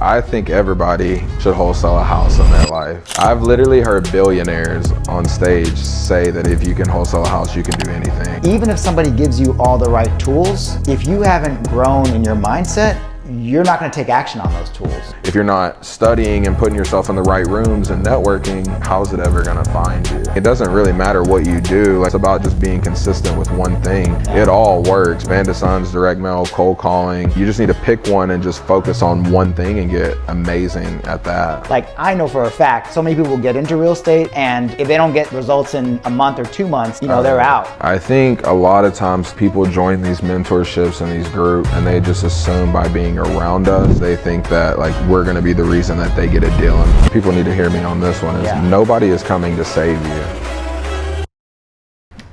I think everybody should wholesale a house in their life. I've literally heard billionaires on stage say that if you can wholesale a house, you can do anything. Even if somebody gives you all the right tools, if you haven't grown in your mindset, you're not going to take action on those tools. If you're not studying and putting yourself in the right rooms and networking, how's it ever going to find you? It doesn't really matter what you do. It's about just being consistent with one thing. It all works. Van de Sons, direct mail, cold calling. You just need to pick one and just focus on one thing and get amazing at that. Like, I know for a fact, so many people get into real estate, and if they don't get results in a month or 2 months, they're out. I think a lot of times people join these mentorships and these groups, and they just assume by being around us, they think that like we're going to be the reason that they get a deal. And people need to hear me on this one is nobody is coming to save you.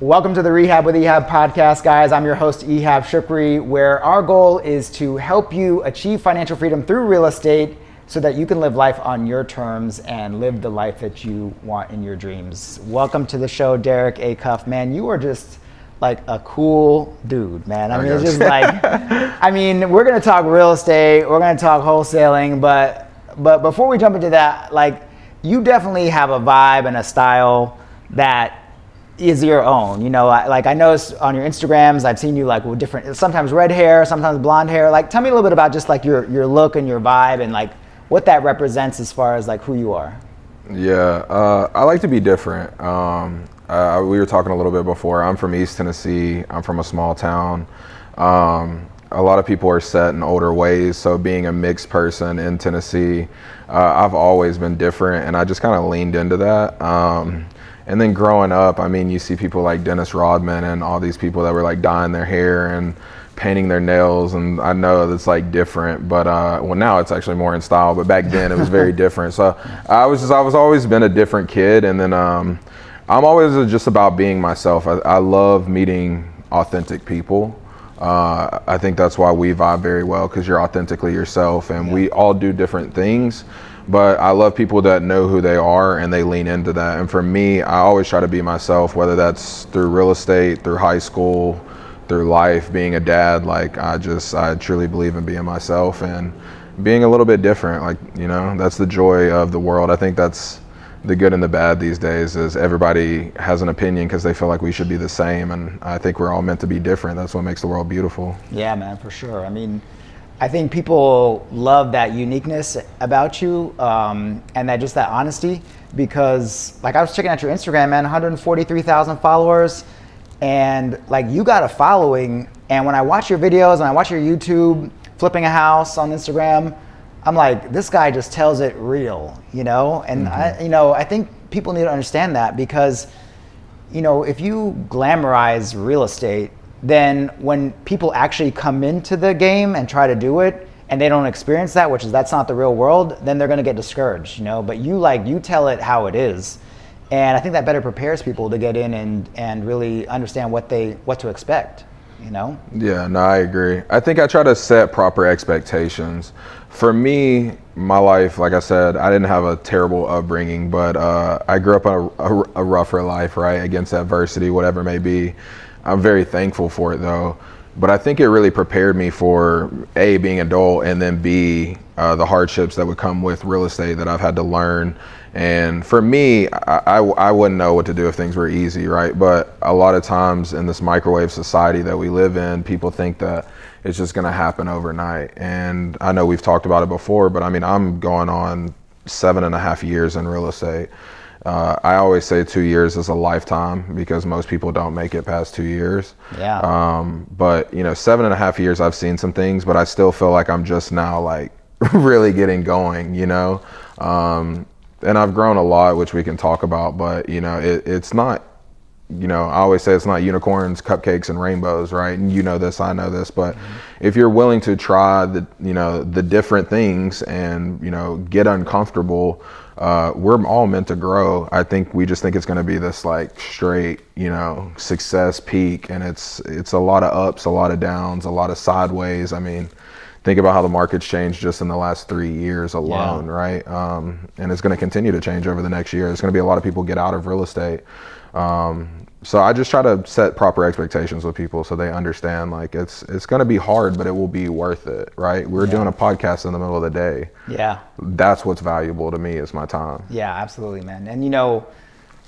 Welcome to the Rehab with Ehab podcast, guys. I'm your host, Ehab Shoukry, where our goal is to help you achieve financial freedom through real estate so that you can live life on your terms and live the life that you want in your dreams. Welcome to the show, Derrick Acuff. Man, you are just like a cool dude, man. I mean, it's just like, we're gonna talk real estate, we're gonna talk wholesaling, but before we jump into that, like, you definitely have a vibe and a style that is your own. You know, I noticed on your Instagrams, I've seen you like with different, sometimes red hair, sometimes blonde hair. Like, tell me a little bit about just like your look and your vibe and like what that represents as far as like who you are. Yeah, I like to be different. We were talking a little bit before. I'm from East Tennessee. I'm from a small town. A lot of people are set in older ways. So being a mixed person in Tennessee, I've always been different, and I just kind of leaned into that. And then growing up, I mean, you see people like Dennis Rodman and all these people that were like dyeing their hair and painting their nails, and I know that's like different, but well, now it's actually more in style, but back then it was very different. So I was always been a different kid, and then I'm always just about being myself. I love meeting authentic people. I think that's why we vibe very well, because you're authentically yourself, and we all do different things, but I love people that know who they are and they lean into that. And for me, I always try to be myself, whether that's through real estate, through high school, through life, being a dad. Like, I truly believe in being myself and being a little bit different. Like, that's the joy of the world. I think that's the good and the bad these days, is everybody has an opinion because they feel like we should be the same, and I think we're all meant to be different. That's what makes the world beautiful. Yeah, man, for sure. I mean, I think people love that uniqueness about you, and that honesty, because like I was checking out your Instagram, man, 143,000 followers, and like you got a following, and when I watch your videos and I watch your YouTube flipping a house on Instagram, I'm like, this guy just tells it real, and I think people need to understand that, because, if you glamorize real estate, then when people actually come into the game and try to do it and they don't experience that, that's not the real world, then they're going to get discouraged, but you tell it how it is. And I think that better prepares people to get in and really understand what to expect. Yeah, no, I agree. I think I try to set proper expectations. For me, my life, like I said, I didn't have a terrible upbringing, but I grew up in a rougher life, right, against adversity, whatever it may be. I'm very thankful for it, though. But I think it really prepared me for A, being adult, and then B, the hardships that would come with real estate that I've had to learn. And for me, I wouldn't know what to do if things were easy, right? But a lot of times in this microwave society that we live in, people think that it's just going to happen overnight. And I know we've talked about it before, but I mean, I'm going on 7.5 years in real estate. I always say 2 years is a lifetime, because most people don't make it past 2 years. Yeah. But 7.5 years, I've seen some things, but I still feel like I'm just now like really getting going, and I've grown a lot, which we can talk about, but it's not, I always say it's not unicorns, cupcakes, and rainbows, right? And this, I know this, but if you're willing to try the different things and, get uncomfortable, we're all meant to grow. I think we just think it's going to be this like straight, success peak, and it's a lot of ups, a lot of downs, a lot of sideways. I mean, think about how the market's changed just in the last 3 years alone, right? And it's going to continue to change over the next year. There's going to be a lot of people get out of real estate. So I just try to set proper expectations with people so they understand, like, it's going to be hard, but it will be worth it, right? We're doing a podcast in the middle of the day. Yeah. That's what's valuable to me, is my time. Yeah, absolutely, man. And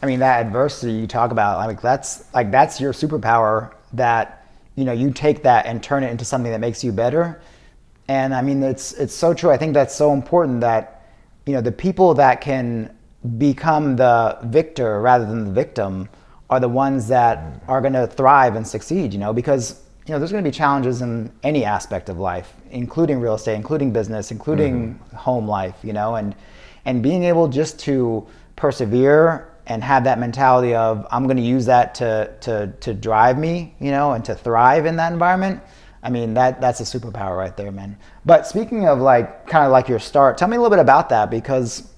I mean, that adversity you talk about, like that's your superpower, that, you take that and turn it into something that makes you better. And I mean, it's so true. I think that's so important, that, the people that can become the victor rather than the victim are the ones that are going to thrive and succeed, because, there's going to be challenges in any aspect of life, including real estate, including business, including home life, and being able just to persevere and have that mentality of, I'm going to use that to drive me, and to thrive in that environment. I mean, that's a superpower right there, man. But speaking of kind of your start, tell me a little bit about that, because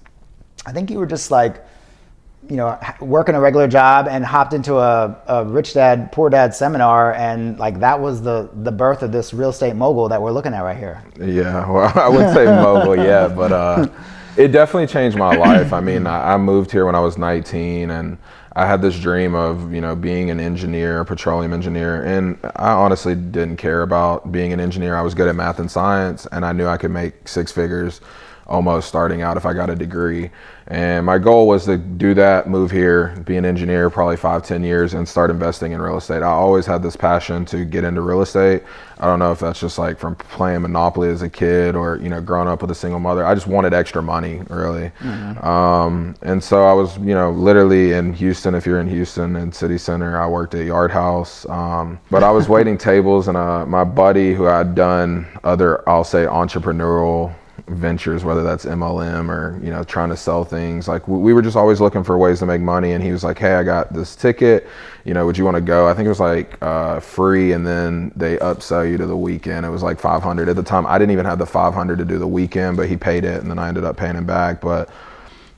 I think you were just working a regular job and hopped into a rich dad, poor dad seminar, and that was the birth of this real estate mogul that we're looking at right here. Yeah, well, I wouldn't say mogul yet, but it definitely changed my life. I mean, I moved here when I was 19, and I had this dream of, being an engineer, a petroleum engineer, and I honestly didn't care about being an engineer. I was good at math and science, and I knew I could make six figures almost starting out if I got a degree. And my goal was to do that, move here, be an engineer, probably 5-10 years, and start investing in real estate. I always had this passion to get into real estate. I don't know if that's just from playing Monopoly as a kid, or, growing up with a single mother. I just wanted extra money, really. And so I was, literally in Houston. If you're in Houston, in City Center, I worked at Yard House. But I was waiting tables, and my buddy, who had done other, I'll say, entrepreneurial ventures, whether that's MLM or trying to sell things, we were just always looking for ways to make money. And he was like, hey, I got this ticket, would you want to go? I think it was free, and then they upsell you to the weekend. It was $500 at the time. I didn't even have the $500 to do the weekend, but he paid it, and then I ended up paying him back. But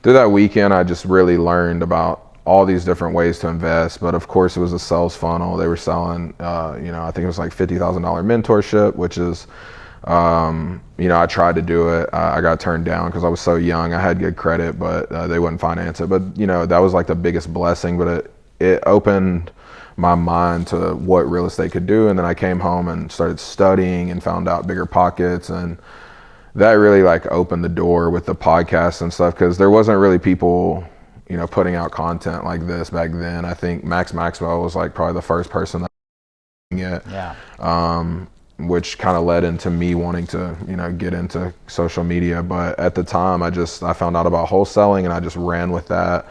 through that weekend, I just really learned about all these different ways to invest. But of course, it was a sales funnel. They were selling I think it was $50,000 mentorship, which is I tried to do it. I got turned down because I was so young. I had good credit, but they wouldn't finance it. But that was the biggest blessing. But it opened my mind to what real estate could do. And then I came home and started studying and found out Bigger Pockets, and that really opened the door with the podcast and stuff, because there wasn't really people putting out content like this back then. I think Max Maxwell was probably the first person that it. Yeah. Which kind of led into me wanting to, get into social media. But at the time, I found out about wholesaling, and I just ran with that.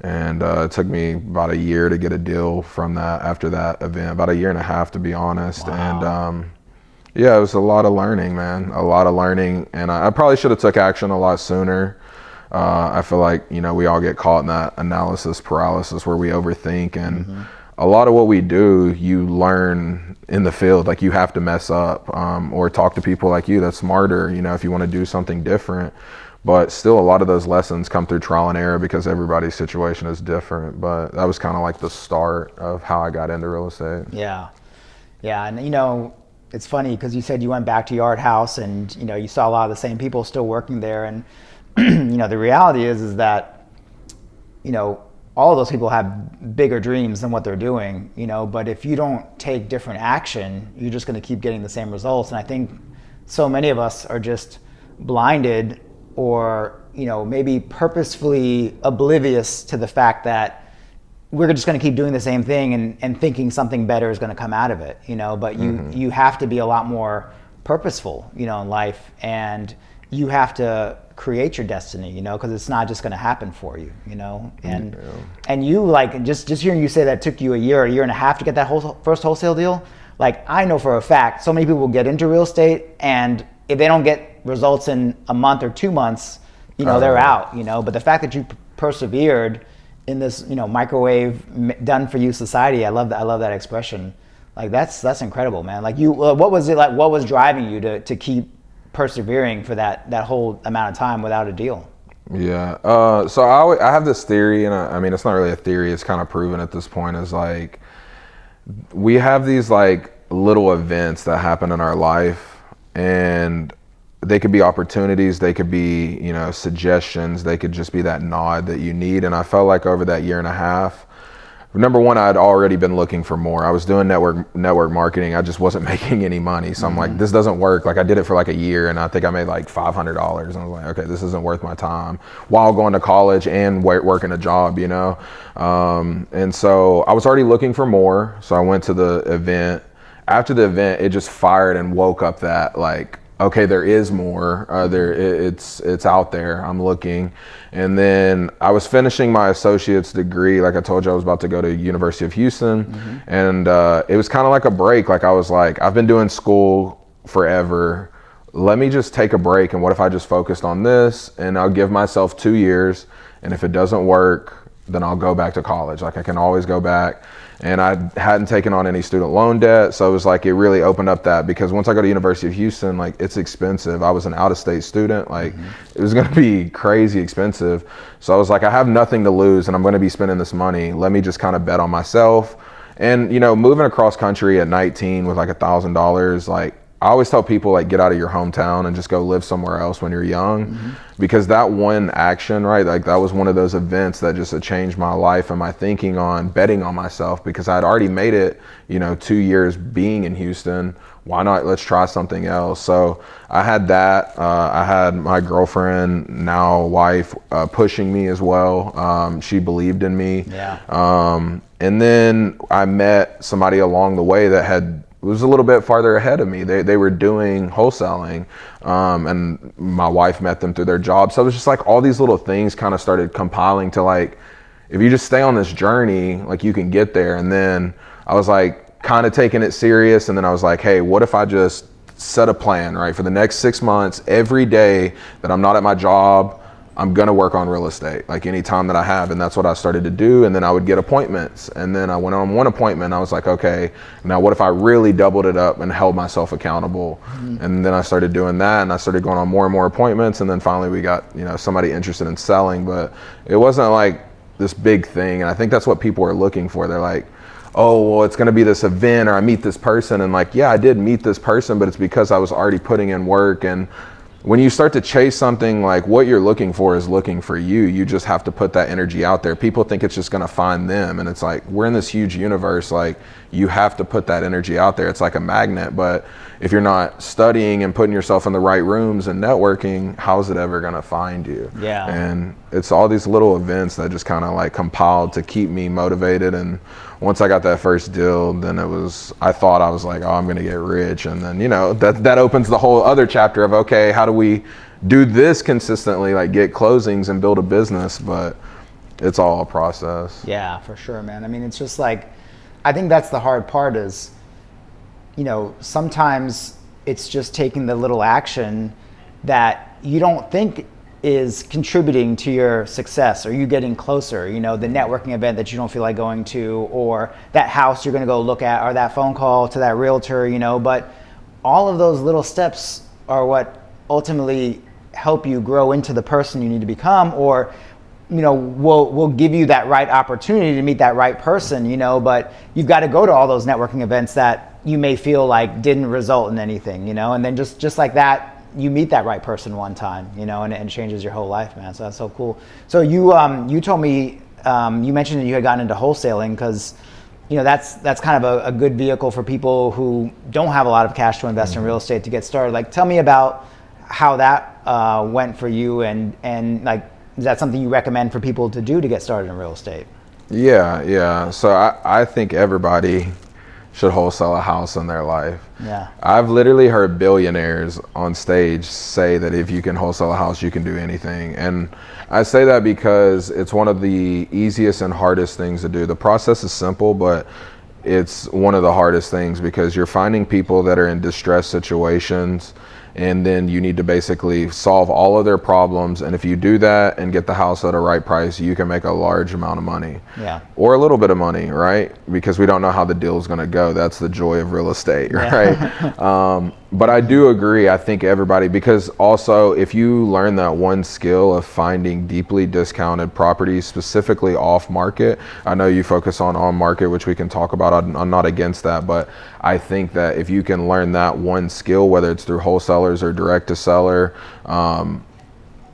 And it took me about a year to get a deal from that, after that event, about a year and a half, to be honest. Wow. And it was a lot of learning, man, a lot of learning. And I probably should have took action a lot sooner. I feel like, we all get caught in that analysis paralysis where we overthink, and a lot of what we do, you learn in the field. You have to mess up, or talk to people like you that's smarter, if you want to do something different. But still, a lot of those lessons come through trial and error, because everybody's situation is different. But that was kind of the start of how I got into real estate. Yeah. Yeah. And, it's funny because you said you went back to Yard House, and, you saw a lot of the same people still working there. And, the reality is that, all of those people have bigger dreams than what they're doing, but if you don't take different action, you're just going to keep getting the same results. And I think so many of us are just blinded, or, maybe purposefully oblivious to the fact that we're just going to keep doing the same thing and thinking something better is going to come out of it, but you have to be a lot more purposeful, in life, and you have to create your destiny, because it's not just going to happen for you, and you just hearing you say that took you a year and a half to get that first wholesale deal. I know for a fact so many people will get into real estate, and if they don't get results in a month or 2 months, they're out, but the fact that you persevered in this, microwave done for you society, I love that expression. That's incredible, man. What was it what was driving you to keep persevering for that whole amount of time without a deal? Yeah. So I have this theory, and I mean, it's not really a theory, it's kind of proven at this point, is we have these little events that happen in our life, and they could be opportunities, they could be, suggestions, they could just be that nod that you need. And I felt like over that year and a half, number one, I'd already been looking for more. I was doing network marketing. I just wasn't making any money. So I'm like, this doesn't work. Like I did it for like a year and I think I made like $500. And I was like, okay, this isn't worth my time while going to college and working a job, And so I was already looking for more. So I went to the event. After the event, it just fired and woke up that like, okay, there is more. It's out there. I'm looking. And then I was finishing my associate's degree. Like I told you, I was about to go to University of Houston. And it was kind of like a break. Like I was like, I've been doing school forever. Let me just take a break. And what if I just focused on this and I'll give myself 2 years. And if it doesn't work, then I'll go back to college. Like I can always go back. And I hadn't taken on any student loan debt. So it was like, it really opened up that, because once I go to University of Houston, like it's expensive. I was an out-of-state student. Like it was going to be crazy expensive. So I was like, I have nothing to lose and I'm going to be spending this money. Let me just kind of bet on myself. And, moving across country at 19 with like $1,000, like I always tell people, like, get out of your hometown and just go live somewhere else when you're young, because that one action, right? Like that was one of those events that just changed my life and my thinking on betting on myself, because I had already made it, 2 years being in Houston. Why not? Let's try something else. So I had that. I had my girlfriend, now wife, pushing me as well. She believed in me. And then I met somebody along the way that was a little bit farther ahead of me. They were doing wholesaling, and my wife met them through their job. So it was just like all these little things kind of started compiling to like, if you just stay on this journey, like you can get there. And then I was like kind of taking it serious. And then I was like, hey, what if I just set a plan, right? For the next 6 months, every day that I'm not at my job, I'm going to work on real estate, like any time that I have. And that's what I started to do. And then I would get appointments. And then I went on one appointment. I was like, okay, now what if I really doubled it up and held myself accountable? And then I started doing that, and I started going on more and more appointments. And then finally we got, somebody interested in selling, but it wasn't like this big thing. And I think that's what people are looking for. They're like, oh, well, it's going to be this event, or I meet this person. And like, yeah, I did meet this person, but it's because I was already putting in work. And when you start to chase something, like what you're looking for is looking for you. You just have to put that energy out there. People think it's just going to find them. And it's like, we're in this huge universe. Like you have to put that energy out there. It's like a magnet. But if you're not studying and putting yourself in the right rooms and networking, how's it ever going to find you? Yeah. And it's all these little events that just kind of like compiled to keep me motivated. And once I got that first deal, then I thought I was like, oh, I'm going to get rich. And then, that opens the whole other chapter of, okay, how do we do this consistently, like get closings and build a business? But it's all a process. Yeah, for sure, man. I mean, it's just like, I think that's the hard part is, sometimes it's just taking the little action that you don't think is contributing to your success, or you getting closer, the networking event that you don't feel like going to, or that house you're going to go look at, or that phone call to that realtor, but all of those little steps are what ultimately help you grow into the person you need to become, or will give you that right opportunity to meet that right person, but you've got to go to all those networking events that you may feel like didn't result in anything, and then just like that, you meet that right person one time, and it changes your whole life, man. So that's so cool. So you told me, you mentioned that you had gotten into wholesaling because, that's kind of a good vehicle for people who don't have a lot of cash to invest in real estate to get started. Like, tell me about how that went for you, and like, is that something you recommend for people to do to get started in real estate? Yeah. So I think everybody should wholesale a house in their life. Yeah. I've literally heard billionaires on stage say that if you can wholesale a house, you can do anything. And I say that because it's one of the easiest and hardest things to do. The process is simple, but it's one of the hardest things because you're finding people that are in distressed situations, and then you need to basically solve all of their problems. And if you do that and get the house at a right price, you can make a large amount of money. Yeah. Or a little bit of money, right? Because we don't know how the deal is going to go. That's the joy of real estate, right? But I do agree. I think everybody, because also if you learn that one skill of finding deeply discounted properties, specifically off market, I know you focus on market, which we can talk about. I'm not against that, but I think that if you can learn that one skill, whether it's through wholesalers or direct to seller,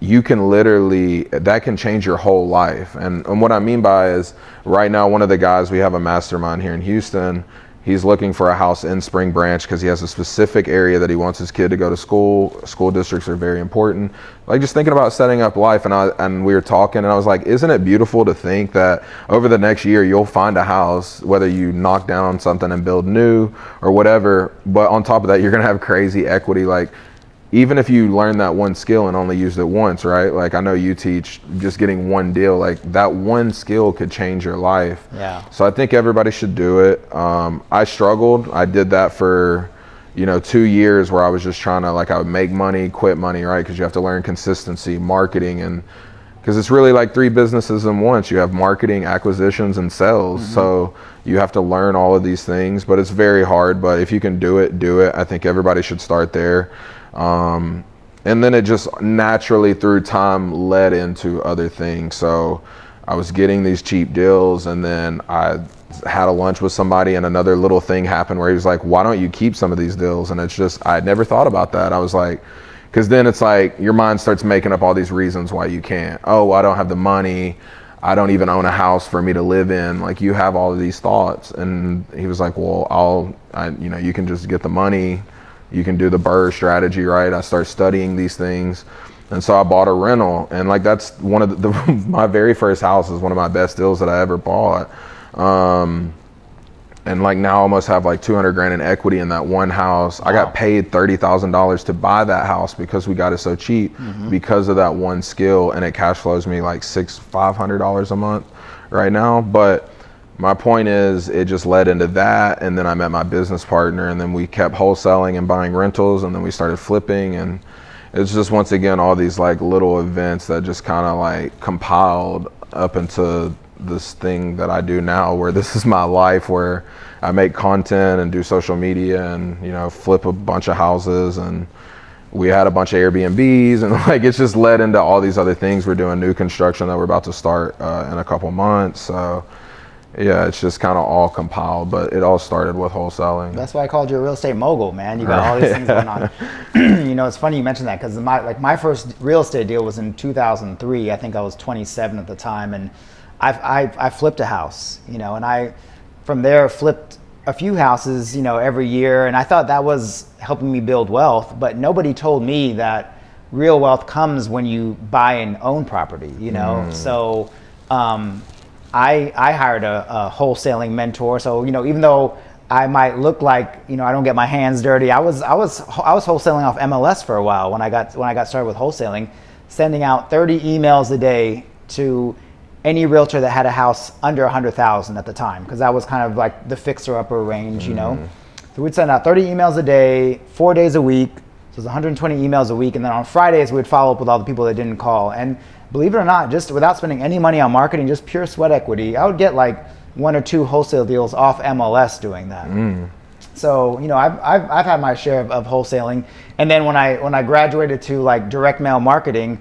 you can literally, that can change your whole life. And what I mean by is, right now, one of the guys, we have a mastermind here in Houston, he's looking for a house in Spring Branch because he has a specific area that he wants his kid to go to school. School districts are very important. Like, just thinking about setting up life, and we were talking, and I was like, isn't it beautiful to think that over the next year you'll find a house, whether you knock down something and build new or whatever, but on top of that, you're gonna have crazy equity. Like, even if you learn that one skill and only used it once, right? Like, I know you teach just getting one deal, like that one skill could change your life. Yeah. So I think everybody should do it. I struggled. I did that for, 2 years where I was just trying to, like, I would make money, quit money, right? Because you have to learn consistency, marketing, and because it's really like 3 businesses in once. You have marketing, acquisitions, and sales. Mm-hmm. So you have to learn all of these things, but it's very hard. But if you can do it, do it. I think everybody should start there. And then it just naturally through time led into other things. So I was getting these cheap deals, and then I had a lunch with somebody and another little thing happened where he was like, why don't you keep some of these deals? And it's just, I had never thought about that. I was like, because then it's like your mind starts making up all these reasons why you can't. Oh, I don't have the money. I don't even own a house for me to live in. Like, you have all of these thoughts. And he was like, well, you can just get the money. You can do the BRRRR strategy, right? I start studying these things. And so I bought a rental, and like, that's one of my very first house is one of my best deals that I ever bought. And like, now I almost have like 200 grand in equity in that one house. Wow. I got paid $30,000 to buy that house because we got it so cheap, because of that one skill, and it cash flows me like $500 a month right now. But my point is, it just led into that, and then I met my business partner, and then we kept wholesaling and buying rentals, and then we started flipping, and it's just, once again, all these like little events that just kind of like compiled up into this thing that I do now, where this is my life, where I make content and do social media and, flip a bunch of houses, and we had a bunch of Airbnbs, and like, it's just led into all these other things. We're doing new construction that we're about to start in a couple months. So yeah, it's just kind of all compiled, but it all started with wholesaling. That's why I called you a real estate mogul, man. You got all these things going on. It's funny you mentioned that, because my first real estate deal was in 2003. I think I was 27 at the time, and I flipped a house, and I from there flipped a few houses, every year, and I thought that was helping me build wealth. But nobody told me that real wealth comes when you buy and own property, So I hired a wholesaling mentor. So, even though I might look like, I don't get my hands dirty, I was wholesaling off MLS for a while when I got started with wholesaling, sending out 30 emails a day to any realtor that had a house under 100,000 at the time, because that was kind of like the fixer-upper range, So we'd send out 30 emails a day, 4 days a week. So it was 120 emails a week. And then on Fridays, we'd follow up with all the people that didn't call. And believe it or not, just without spending any money on marketing, just pure sweat equity, I would get like 1 or 2 wholesale deals off MLS doing that. So, I've had my share of wholesaling. And then when I graduated to like direct mail marketing,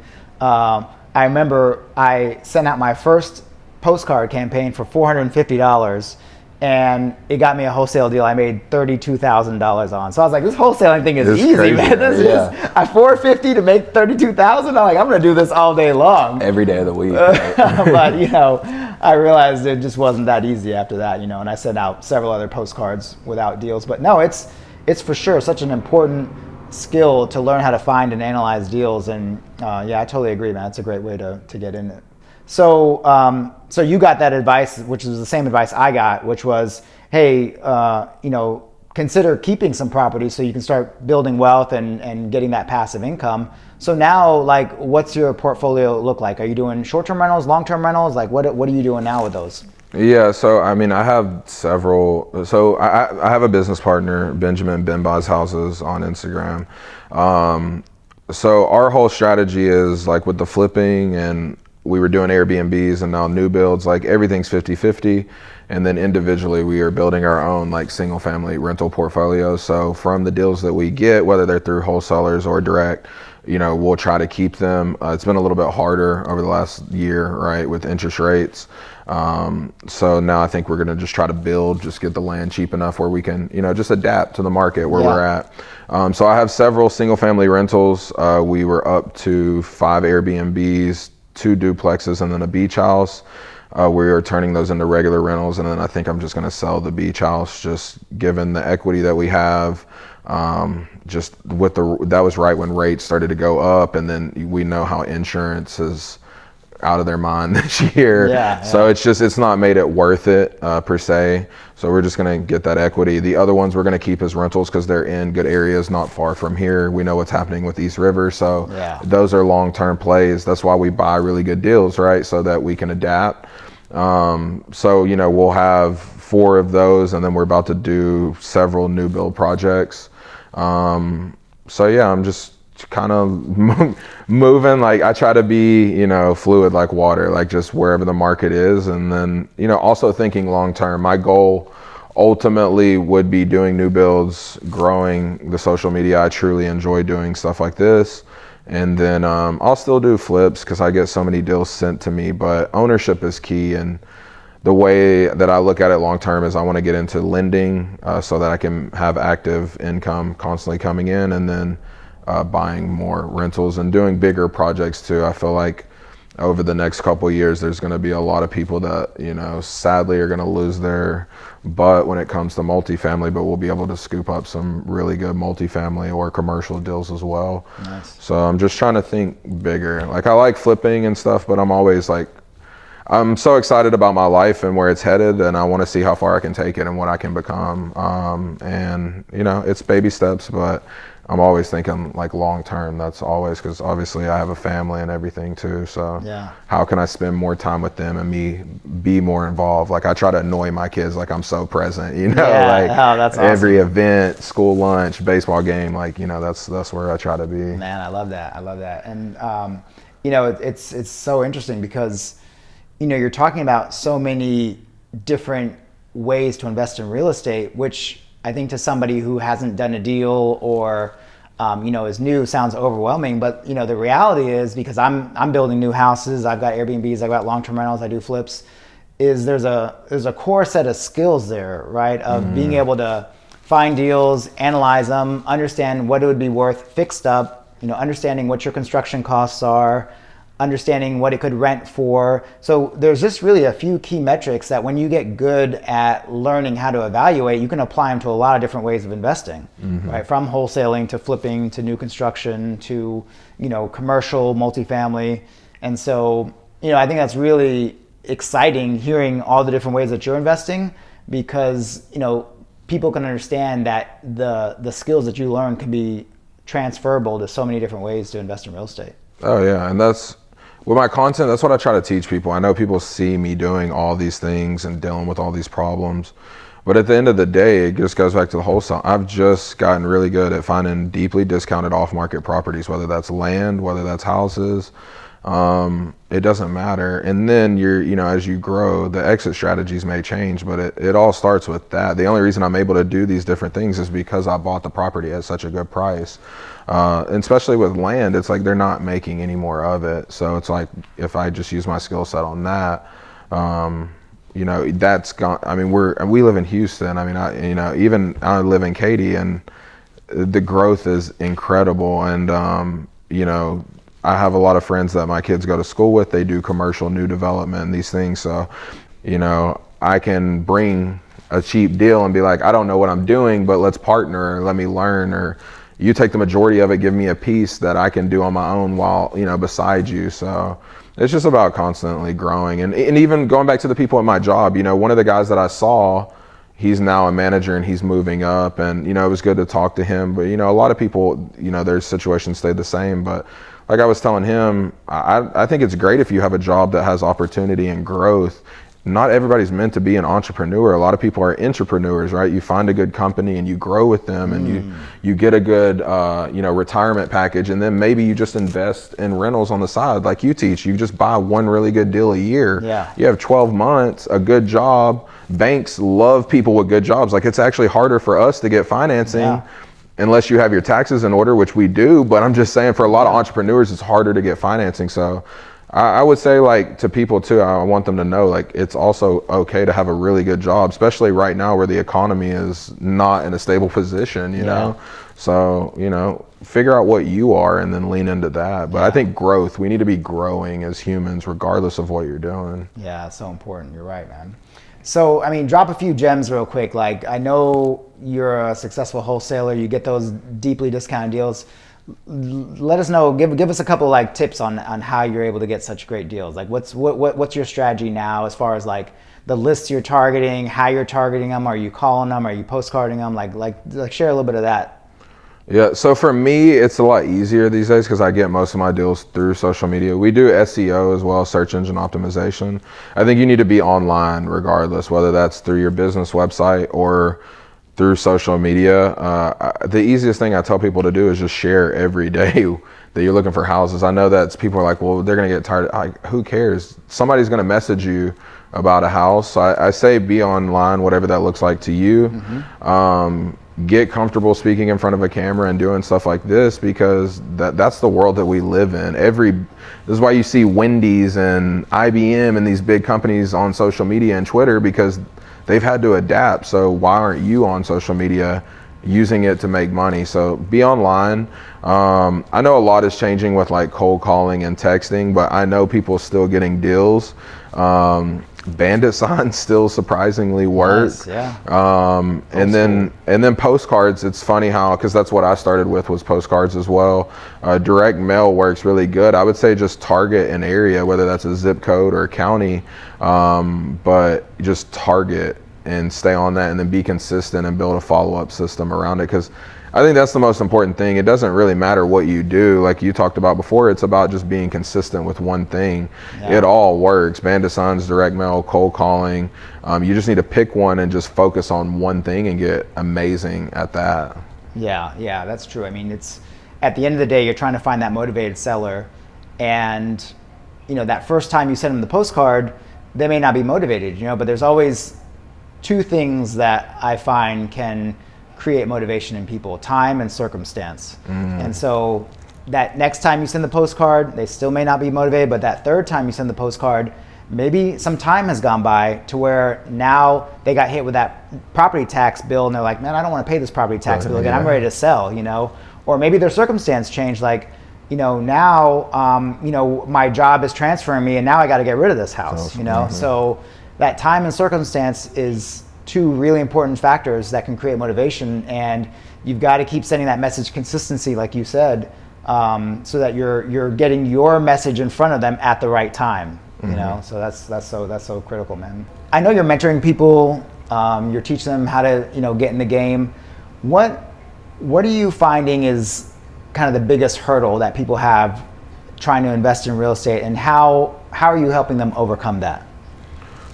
I remember I sent out my first postcard campaign for $450, and it got me a wholesale deal I made $32,000 on. So I was like, this wholesaling thing is easy, crazy, man. This is at $450 to make $32,000. I'm like, I'm gonna do this all day long, every day of the week. Right? But I realized it just wasn't that easy after that. And I sent out several other postcards without deals. But no, it's for sure such an important skill to learn how to find and analyze deals. And I totally agree, man. It's a great way to get in it. So so you got that advice, which was the same advice I got, which was, hey, consider keeping some property so you can start building wealth and getting that passive income. So now, like, what's your portfolio look like? Are you doing short-term rentals, long-term rentals? Like, what are you doing now with those? Yeah, so I mean, I have several. So I have a business partner, Benjamin Benbaz Houses on Instagram. So our whole strategy is like with the flipping, and we were doing Airbnbs and now new builds, like everything's 50-50. And then individually we are building our own like single family rental portfolio. So from the deals that we get, whether they're through wholesalers or direct, we'll try to keep them. It's been a little bit harder over the last year, right, with interest rates. So now I think we're going to just try to build, just get the land cheap enough where we can, just adapt to the market where we're at. So I have several single family rentals. We were up to 5 Airbnbs, 2 duplexes, and then a beach house. We are turning those into regular rentals, and then I think I'm just going to sell the beach house, just given the equity that we have. Just with that was right when rates started to go up, and then we know how insurance is out of their mind this year. So it's not made it worth it per se. So we're just going to get that equity. The other ones we're going to keep as rentals because they're in good areas, not far from here. We know what's happening with East River. So those are long-term plays. That's why we buy really good deals, right? So that we can adapt. So, we'll have 4 of those, and then we're about to do several new build projects. So yeah, I'm just kind of moving. Like I try to be, fluid like water, like just wherever the market is. And then, also thinking long term, my goal ultimately would be doing new builds, growing the social media. I truly enjoy doing stuff like this. And then I'll still do flips because I get so many deals sent to me, but ownership is key. And the way that I look at it long term is I want to get into lending so that I can have active income constantly coming in, and then buying more rentals and doing bigger projects too. I feel like over the next couple of years, there's going to be a lot of people that, sadly are going to lose their butt when it comes to multifamily, but we'll be able to scoop up some really good multifamily or commercial deals as well. Nice. So I'm just trying to think bigger. Like I like flipping and stuff, but I'm always like, I'm so excited about my life and where it's headed, and I want to see how far I can take it and what I can become. And it's baby steps, but I'm always thinking like long term. That's always, because obviously I have a family and everything too. So how can I spend more time with them and me be more involved? Like I try to annoy my kids, like I'm so present, that's awesome. Every event, school lunch, baseball game, like, that's where I try to be. Man, I love that. And, it's so interesting because, you're talking about so many different ways to invest in real estate, which I think to somebody who hasn't done a deal or, is new sounds overwhelming. But, the reality is, because I'm building new houses, I've got Airbnbs, I've got long-term rentals, I do flips, is there's a core set of skills there, right? Of being able to find deals, analyze them, understand what it would be worth fixed up, understanding what your construction costs are, understanding what it could rent for. So there's just really a few key metrics that when you get good at learning how to evaluate, you can apply them to a lot of different ways of investing, right? From wholesaling to flipping to new construction to, commercial, multifamily. And so, I think that's really exciting hearing all the different ways that you're investing, because, people can understand that the skills that you learn can be transferable to so many different ways to invest in real estate. Oh yeah, and that's with my content, that's what I try to teach people. I know people see me doing all these things and dealing with all these problems, but at the end of the day, it just goes back to the wholesale. I've just gotten really good at finding deeply discounted off-market properties, whether that's land, whether that's houses. It doesn't matter. And then as you grow, the exit strategies may change, but it all starts with that. The only reason I'm able to do these different things is because I bought the property at such a good price. And especially with land, it's like they're not making any more of it. So it's like, if I just use my skill set on that, that's gone. I mean, we live in Houston. I mean, even I live in Katy, and the growth is incredible. And, I have a lot of friends that my kids go to school with. They do commercial new development and these things. So, I can bring a cheap deal and be like, I don't know what I'm doing, but let's partner, or let me learn, or you take the majority of it, give me a piece that I can do on my own while, beside you. So it's just about constantly growing. And even going back to the people at my job, one of the guys that I saw, he's now a manager and he's moving up, and, it was good to talk to him. But, a lot of people, their situations stayed the same. But like I was telling him, I think it's great if you have a job that has opportunity and growth. not everybody's meant to be an entrepreneur. A lot of people are entrepreneurs, right? You find a good company and you grow with them, and you get a good retirement package, and then maybe you just invest in rentals on the side like you teach. You just buy one really good deal a year. Yeah. You have 12 months, a good job. Banks love people with good jobs. Like, it's actually harder for us to get financing unless you have your taxes in order, which we do. But I'm just saying, for a lot of entrepreneurs, it's harder to get financing. So I would say, like, to people too, I want them to know, like, it's also okay to have a really good job, especially right now where the economy is not in a stable position, you know? So, figure out what you are and then lean into that. But I think growth, we need to be growing as humans regardless of what you're doing. Yeah, it's so important. You're right, man. So, I mean, drop a few gems real quick. Like, I know you're a successful wholesaler. You get those deeply discounted deals. Let us know, give us a couple like tips on how you're able to get such great deals. Like, what's your strategy now as far as like the lists you're targeting, how you're targeting them? Are you calling them? Are you postcarding them? Like share a little bit of that. Yeah, so for me, it's a lot easier these days because I get most of my deals through social media. We do SEO as well, search engine optimization. I think you need to be online regardless, whether that's through your business website or through social media. The easiest thing I tell people to do is just share every day that you're looking for houses. I know that people are like, well, they're gonna get tired. Who cares? Somebody's gonna message you about a house. So I say be online, whatever that looks like to you. Get comfortable speaking in front of a camera and doing stuff like this, because that's the world that we live in. This is why you see Wendy's and IBM and these big companies on social media and Twitter, because they've had to adapt. So why aren't you on social media using it to make money? So be online. I know a lot is changing with like cold calling and texting, but I know people still getting deals. Bandit signs still surprisingly work. Nice, and then postcards. It's funny how, because that's what I started with, was postcards as well. Direct mail works really good. I would say just target an area, whether that's a zip code or a county, but just target and stay on that, and then be consistent and build a follow-up system around it. Because I think that's the most important thing. It doesn't really matter what you do. Like you talked about before, it's about just being consistent with one thing. It all works. Bandit signs, direct mail, cold calling. You just need to pick one and just focus on one thing and get amazing at that. Yeah, that's true. I mean, it's at the end of the day, you're trying to find that motivated seller, and that first time you send them the postcard, they may not be motivated, but there's always two things that I find can create motivation in people: time and circumstance. And so that next time you send the postcard, they still may not be motivated, but that third time you send the postcard, maybe some time has gone by to where now they got hit with that property tax bill and they're like, man, I don't want to pay this property tax bill again. I'm ready to sell, or maybe their circumstance changed, like, now, my job is transferring me and now I got to get rid of this house, So that time and circumstance is two really important factors that can create motivation, and you've got to keep sending that message consistency, like you said, so that you're getting your message in front of them at the right time. So that's so critical, man. I know you're mentoring people, you're teaching them how to get in the game. What are you finding is kind of the biggest hurdle that people have trying to invest in real estate, and how are you helping them overcome that?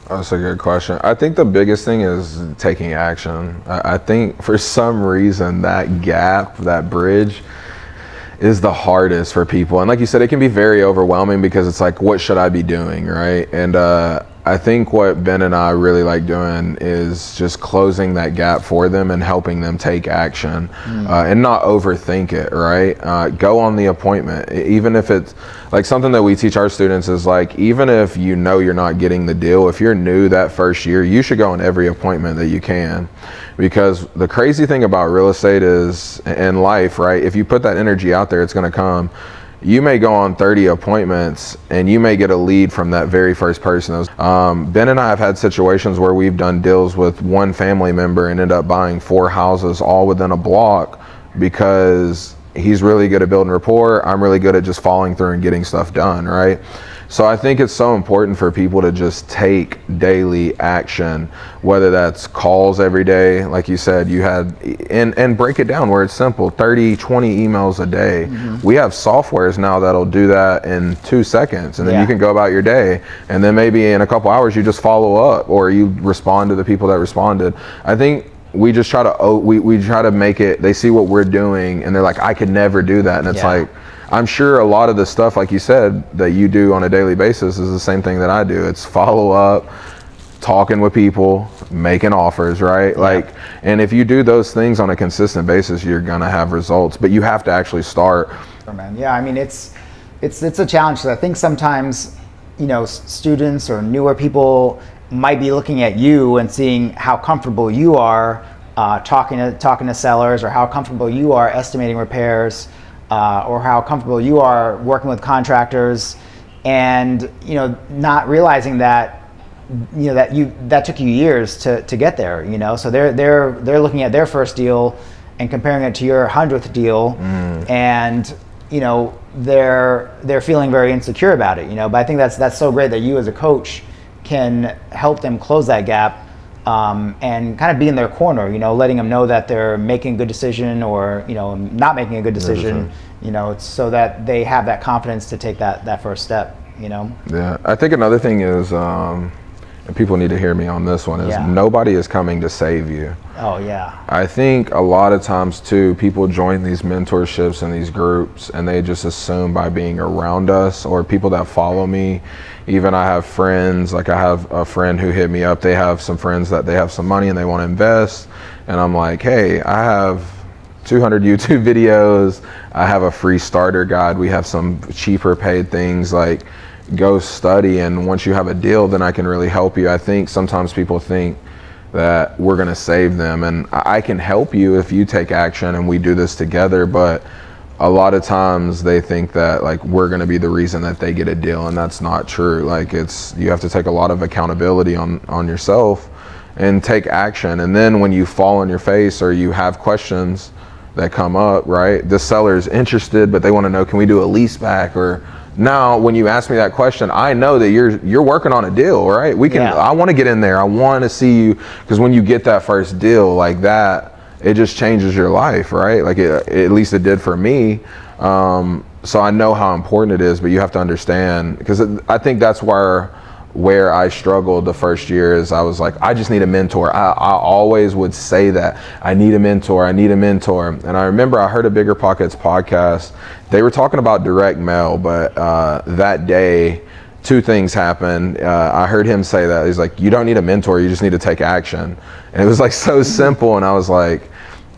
That's a good question. I think the biggest thing is taking action. I think for some reason that gap, that bridge, is the hardest for people. And like you said, it can be very overwhelming because it's like, what should I be doing, right? And I think what Ben and I really like doing is just closing that gap for them and helping them take action, and not overthink it, right? Go on the appointment. Even if it's like something that we teach our students is like, even if you're not getting the deal, if you're new that first year, you should go on every appointment that you can. Because the crazy thing about real estate is, in life, right? If you put that energy out there, it's gonna come. You may go on 30 appointments and you may get a lead from that very first person. Ben and I have had situations where we've done deals with one family member and ended up buying 4 houses all within a block because he's really good at building rapport. I'm really good at just following through and getting stuff done, right? So I think it's so important for people to just take daily action, whether that's calls every day, like you said, you had, and break it down where it's simple, 30, 20 emails a day. We have softwares now that'll do that in 2 seconds, and then you can go about your day, and then maybe in a couple hours you just follow up, or you respond to the people that responded. I think we just try to, we try to make it, they see what we're doing, and they're like, I could never do that, and it's like, I'm sure a lot of the stuff, like you said, that you do on a daily basis is the same thing that I do. It's follow up, talking with people, making offers, right? Like, and if you do those things on a consistent basis, you're gonna have results, but you have to actually start. Yeah, I mean, it's a challenge. I think sometimes, you know, students or newer people might be looking at you and seeing how comfortable you are talking to sellers, or how comfortable you are estimating repairs, or how comfortable you are working with contractors, and you know, not realizing that, you know, that took you years to get there. You know, so they're looking at their first deal and comparing it to your 100th deal, and you know, they're feeling very insecure about it. You know, but I think that's so great that you as a coach can help them close that gap. And kind of be in their corner, you know, letting them know that they're making a good decision, or, you know, not making a good decision, you know, it's so that they have that confidence to take that first step, you know? Yeah, I think another thing is, and people need to hear me on this one, is nobody is coming to save you. Oh, yeah. I think a lot of times too, people join these mentorships and these groups, and they just assume by being around us, or people that follow me. Even I have friends, like I have a friend who hit me up, they have some friends that they have some money and they want to invest, and I'm like, hey, I have 200 YouTube videos, I have a free starter guide, we have some cheaper paid things, like go study, and once you have a deal, then I can really help you. I think sometimes people think that we're going to save them, and I can help you if you take action and we do this together, but a lot of times they think that like we're going to be the reason that they get a deal, and that's not true. Like, you have to take a lot of accountability on yourself and take action. And then when you fall on your face, or you have questions that come up, right? The seller is interested, but they want to know, can we do a lease back? Or now when you ask me that question, I know that you're working on a deal, right? We can, I want to get in there. I want to see you, because when you get that first deal like that, it just changes your life, right? Like at least it did for me. So I know how important it is, but you have to understand, because I think that's where I struggled the first year, is I was like, I just need a mentor. I always would say that, I need a mentor, I need a mentor. And I remember I heard a Bigger Pockets podcast. They were talking about direct mail, but that day, 2 things happened. I heard him say that. He's like, you don't need a mentor, you just need to take action. And it was like so simple, and I was like,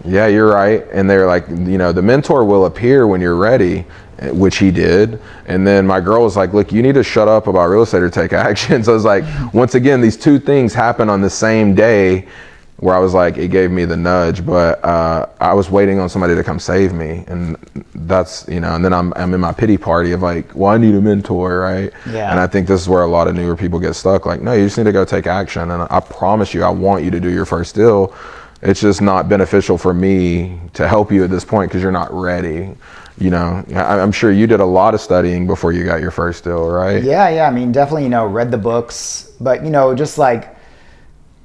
yeah, you're right. And they're like, you know, the mentor will appear when you're ready, which he did. And then my girl was like, look, you need to shut up about real estate or take action. So it's like, once again, these 2 things happened on the same day, where I was like, it gave me the nudge, but I was waiting on somebody to come save me. And that's, you know, and then I'm in my pity party of like, well, I need a mentor, right? Yeah. And I think this is where a lot of newer people get stuck. Like, no, you just need to go take action. And I promise you, I want you to do your first deal. It's just not beneficial for me to help you at this point, because you're not ready. You know, I'm sure you did a lot of studying before you got your first deal, right? Yeah. I mean, definitely, you know, read the books, but, you know, just like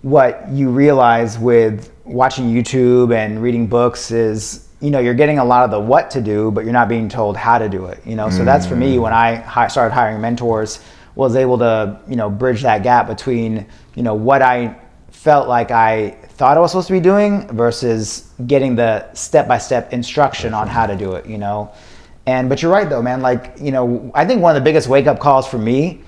what you realize with watching YouTube and reading books is, you know, you're getting a lot of the what to do, but you're not being told how to do it, you know? So that's for me, when I started hiring mentors, was able to, you know, bridge that gap between, you know, what I felt like I thought I was supposed to be doing versus getting the step-by-step instruction on how to do it, you know? But you're right though, man, like, you know, I think one of the biggest wake-up calls for me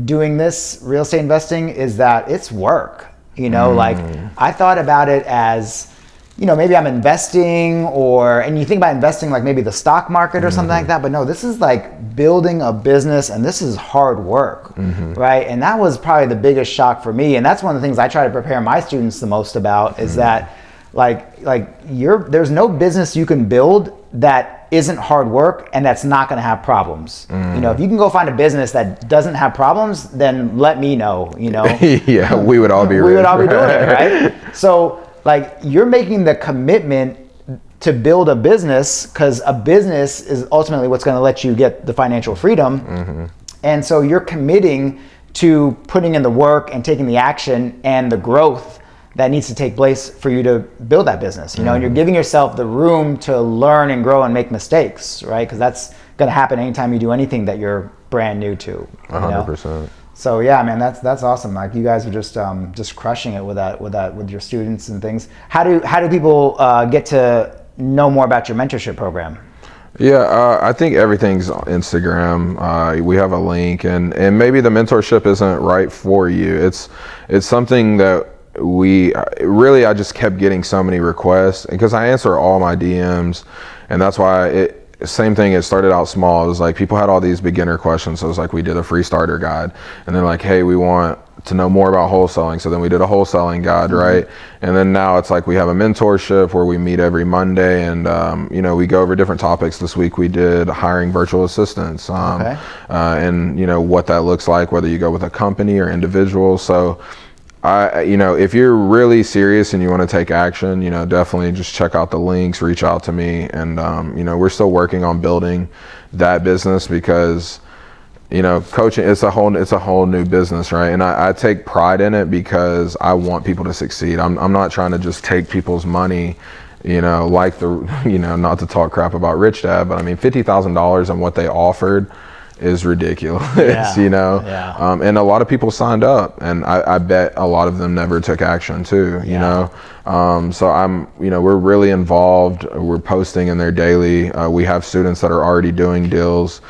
doing this real estate investing is that it's work, you know? Like, I thought about it as, you know, maybe I'm investing, and you think about investing like maybe the stock market or something like that, but no, this is like building a business, and this is hard work, right? And that was probably the biggest shock for me. And that's one of the things I try to prepare my students the most about, is that there's no business you can build that isn't hard work and that's not going to have problems. You know, if you can go find a business that doesn't have problems, then let me know, you know? Yeah, we would all be we would all be doing it, right? So, like, you're making the commitment to build a business, because a business is ultimately what's going to let you get the financial freedom. Mm-hmm. And so you're committing to putting in the work and taking the action and the growth that needs to take place for you to build that business, you know, and you're giving yourself the room to learn and grow and make mistakes, right? Because that's going to happen anytime you do anything that you're brand new to. 100%. So yeah, man, that's awesome. Like, you guys are just crushing it with your students and things. How do people get to know more about your mentorship program? Yeah, I think everything's on Instagram. We have a link, and maybe the mentorship isn't right for you. It's something that I just kept getting so many requests, because I answer all my DMs, and that's why same thing, it started out small. It was like people had all these beginner questions, so it was like we did a free starter guide, and then like, hey, we want to know more about wholesaling, so then we did a wholesaling guide, right? And then now it's like we have a mentorship where we meet every Monday, and you know, we go over different topics. This week we did hiring virtual assistants, and you know what that looks like, whether you go with a company or individual. So you know, if you're really serious and you want to take action, you know, definitely just check out the links, reach out to me. And, you know, we're still working on building that business, because, you know, coaching, it's a whole new business, right? And I take pride in it because I want people to succeed. I'm not trying to just take people's money, you know, like you know, not to talk crap about Rich Dad, but I mean, $50,000 and what they offered is ridiculous, you know? Yeah. And a lot of people signed up, and I bet a lot of them never took action too, you know? So you know, we're really involved. We're posting in there daily. We have students that are already doing deals,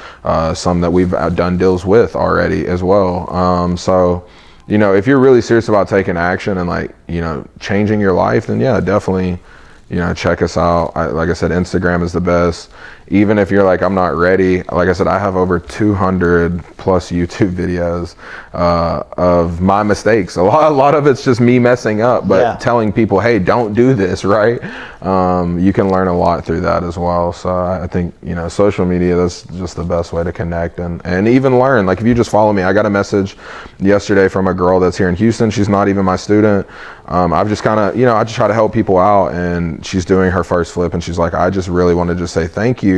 some that we've done deals with already as well. So, you know, if you're really serious about taking action and, like, you know, changing your life, then yeah, definitely, you know, check us out. Like I said, Instagram is the best. Even if you're like, I'm not ready, like I said, I have over 200 plus YouTube videos of my mistakes. A lot of it's just me messing up, but telling people, hey, don't do this, right? You can learn a lot through that as well. So I think, you know, social media, that's just the best way to connect and even learn. Like, if you just follow me, I got a message yesterday from a girl that's here in Houston. She's not even my student. I've just kind of, you know, I just try to help people out, and she's doing her first flip, and she's like, I just really want to just say thank you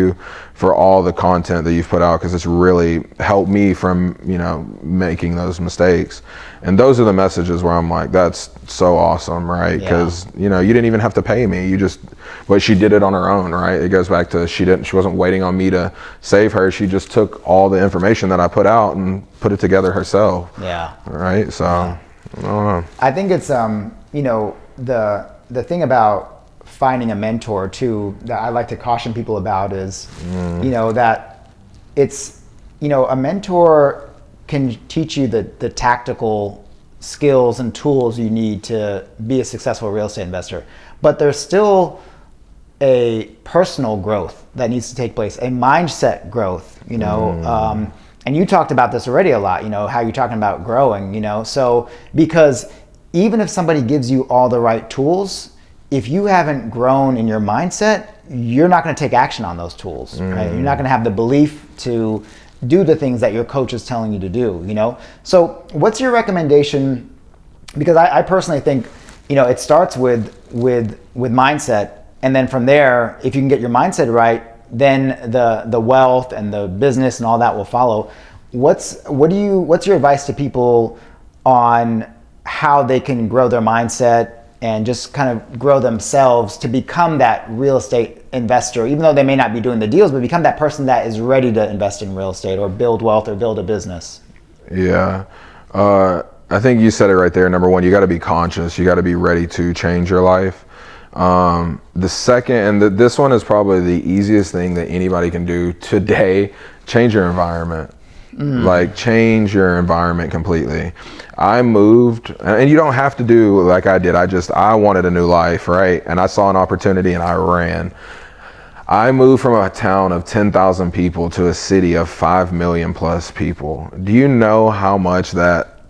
for all the content that you've put out, because it's really helped me from, you know, making those mistakes. And those are the messages where I'm like, that's so awesome, right? Because you know, you didn't even have to pay me, but she did it on her own, right? It goes back to she wasn't waiting on me to save her. She just took all the information that I put out and put it together herself. Right? So I don't know. I think it's you know, the thing about finding a mentor too that I like to caution people about is, you know, that it's, you know, a mentor can teach you the tactical skills and tools you need to be a successful real estate investor, but there's still a personal growth that needs to take place, a mindset growth, you know. And you talked about this already a lot, you know, how you're talking about growing, you know. So because even if somebody gives you all the right tools, if you haven't grown in your mindset, you're not going to take action on those tools, right? You're not going to have the belief to do the things that your coach is telling you to do, you know? So what's your recommendation? Because I personally think, you know, it starts with mindset. And then from there, if you can get your mindset right, then the wealth and the business and all that will follow. What's your advice to people on how they can grow their mindset and just kind of grow themselves to become that real estate investor, even though they may not be doing the deals, but become that person that is ready to invest in real estate or build wealth or build a business? Yeah. I think you said it right there. Number one, you got to be conscious. You got to be ready to change your life. The second, and this one is probably the easiest thing that anybody can do today, change your environment. Like, change your environment completely. I moved, and you don't have to do like I did. I wanted a new life, right? And I saw an opportunity and I ran. I moved from a town of 10,000 people to a city of 5 million plus people. Do you know how much that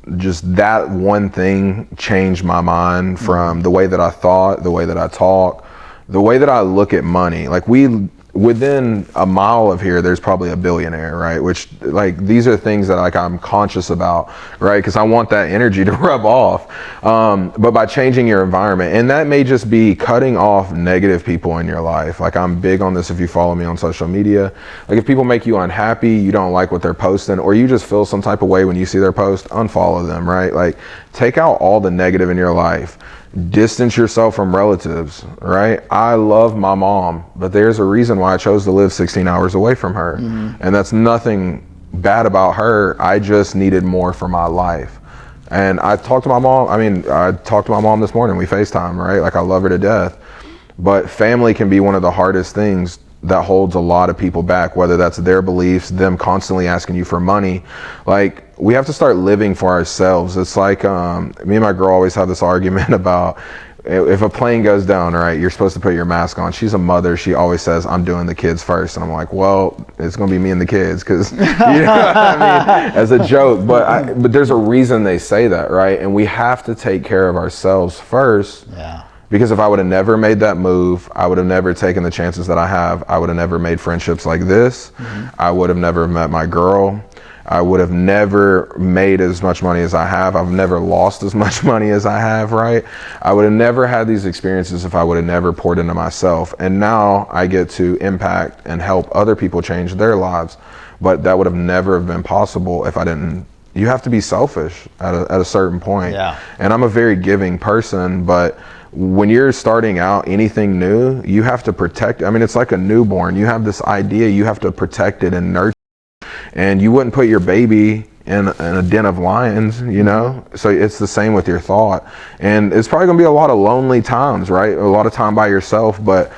one thing changed my mind, from the way that I thought, the way that I talk, the way that I look at money? Like, within a mile of here, there's probably a billionaire, right? Which, like, these are things that, like, I'm conscious about, right? Because I want that energy to rub off. But by changing your environment, and that may just be cutting off negative people in your life. Like, I'm big on this if you follow me on social media. Like, if people make you unhappy, you don't like what they're posting, or you just feel some type of way when you see their post, unfollow them, right? Like, take out all the negative in your life. Distance yourself from relatives, right? I love my mom, but there's a reason why I chose to live 16 hours away from her. And that's nothing bad about her. I just needed more for my life. And I talked to my mom. I talked to my mom this morning. We FaceTime, right? Like, I love her to death. But family can be one of the hardest things that holds a lot of people back, whether that's their beliefs, them constantly asking you for money. Like, we have to start living for ourselves. It's like, me and my girl always have this argument about, if a plane goes down, right, you're supposed to put your mask on. She's a mother. She always says, I'm doing the kids first. And I'm like, well, it's going to be me and the kids, because, you know what I mean? As a joke. But there's a reason they say that, right? And we have to take care of ourselves first. Yeah. Because if I would have never made that move, I would have never taken the chances that I have. I would have never made friendships like this. I would have never met my girl. I would have never made as much money as I have. I've never lost as much money as I have, right? I would have never had these experiences if I would have never poured into myself. And now I get to impact and help other people change their lives. But that would have never have been possible if I didn't. You have to be selfish at a certain point. Yeah. And I'm a very giving person, but when you're starting out anything new, you have to protect. I mean, it's like a newborn. You have this idea, you have to protect it and nurture it. And you wouldn't put your baby in a den of lions, you know? So it's the same with your thought. And it's probably gonna be a lot of lonely times, right? A lot of time by yourself, but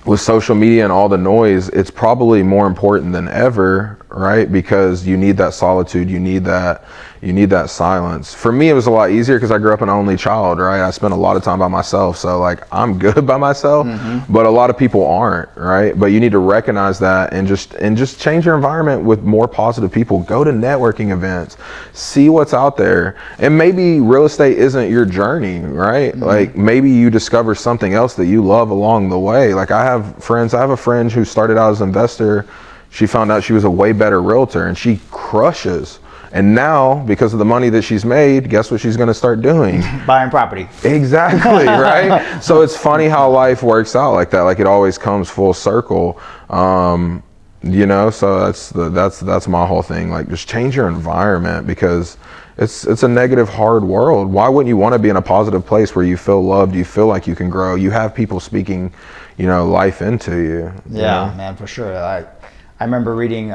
with social media and all the noise, it's probably more important than ever, right? Because you need that solitude, you need that silence. For me, it was a lot easier because I grew up an only child, right? I spent a lot of time by myself, so like, I'm good by myself, but a lot of people aren't, right? But you need to recognize that and just change your environment with more positive people. Go to networking events, see what's out there. And maybe real estate isn't your journey, right? Like, maybe you discover something else that you love along the way. Like, I have a friend who started out as an investor. She found out she was a way better realtor, and she crushes. And now, because of the money that she's made, guess what she's going to start doing? Buying property. Exactly, right? So it's funny how life works out like that. Like, it always comes full circle. You know, so that's my whole thing. Like, just change your environment, because it's a negative, hard world. Why wouldn't you want to be in a positive place where you feel loved, you feel like you can grow, you have people speaking, you know, life into you? Yeah, man, for sure. I remember reading